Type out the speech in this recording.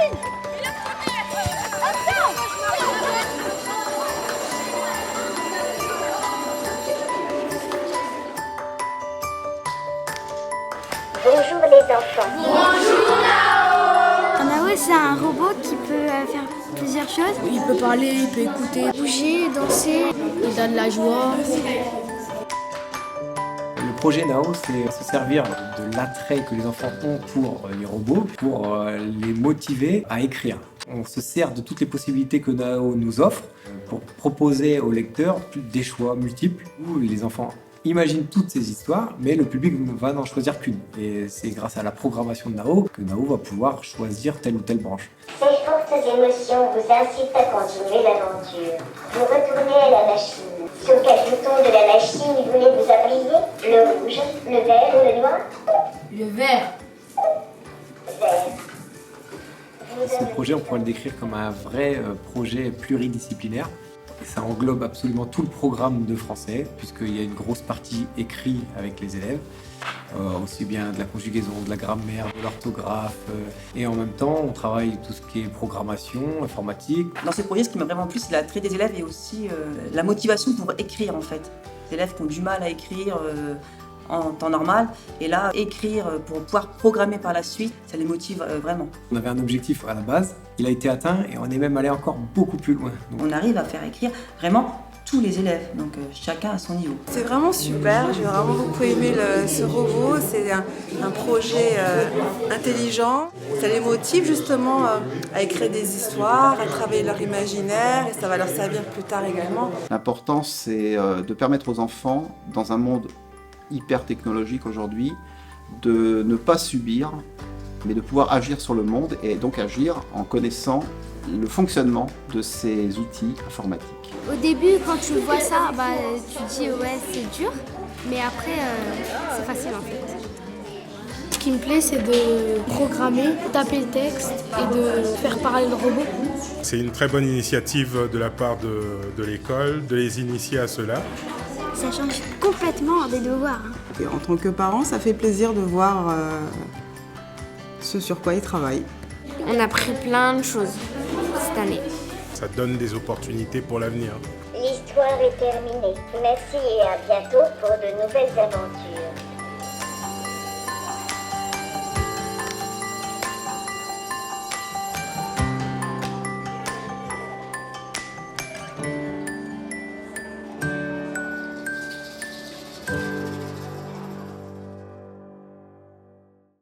machine. Bonjour les enfants. Un Nao, c'est un robot qui peut faire plusieurs choses. Il peut parler, il peut écouter, Bouger, danser. il a de la joie. Le projet Nao, c'est se servir de l'attrait que les enfants ont pour les robots, pour les motiver à écrire. On se sert de toutes les possibilités que Nao nous offre pour proposer aux lecteurs des choix multiples où les enfants imaginent toutes ces histoires, mais le public va n'en choisir qu'une. Et c'est grâce à la programmation de Nao que Nao va pouvoir choisir telle ou telle branche. Ces fortes émotions vous incitent à continuer l'aventure. Vous retournez à la machine. Sur quel bouton de la machine voulez-vous appuyer? Le rouge, le vert ou le noir? Le vert. Vert. Ce projet, on pourrait le décrire comme un vrai projet pluridisciplinaire. Et ça englobe absolument tout le programme de français, puisqu'il y a une grosse partie écrite avec les élèves, aussi bien de la conjugaison, de la grammaire, de l'orthographe. Et en même temps, on travaille tout ce qui est programmation, informatique. Dans ces projets, ce qui m'a vraiment plu, c'est l'attrait des élèves et aussi la motivation pour écrire en fait. Les élèves qui ont du mal à écrire en temps normal, et là, écrire pour pouvoir programmer par la suite, ça les motive vraiment. On avait un objectif à la base, il a été atteint et on est même allé encore beaucoup plus loin. Donc, On arrive à faire écrire vraiment tous les élèves, donc chacun à son niveau. C'est vraiment super, j'ai vraiment beaucoup aimé ce robot, c'est un projet intelligent. Ça les motive justement à écrire des histoires, à travailler leur imaginaire et ça va leur servir plus tard également. L'important, c'est de permettre aux enfants, dans un monde hyper technologique aujourd'hui, de ne pas subir, mais de pouvoir agir sur le monde et donc agir en connaissant le fonctionnement de ces outils informatiques. Au début, quand tu vois ça, tu dis ouais, c'est dur. Mais après, c'est facile en fait. Ce qui me plaît, c'est de programmer, taper le texte et de faire parler le robot. C'est une très bonne initiative de la part de l'école, de les initier à cela. Ça change complètement des devoirs. Et en tant que parent, ça fait plaisir de voir ce sur quoi ils travaillent. On a appris plein de choses cette année. Ça donne des opportunités pour l'avenir. L'histoire est terminée. Merci et à bientôt pour de nouvelles aventures.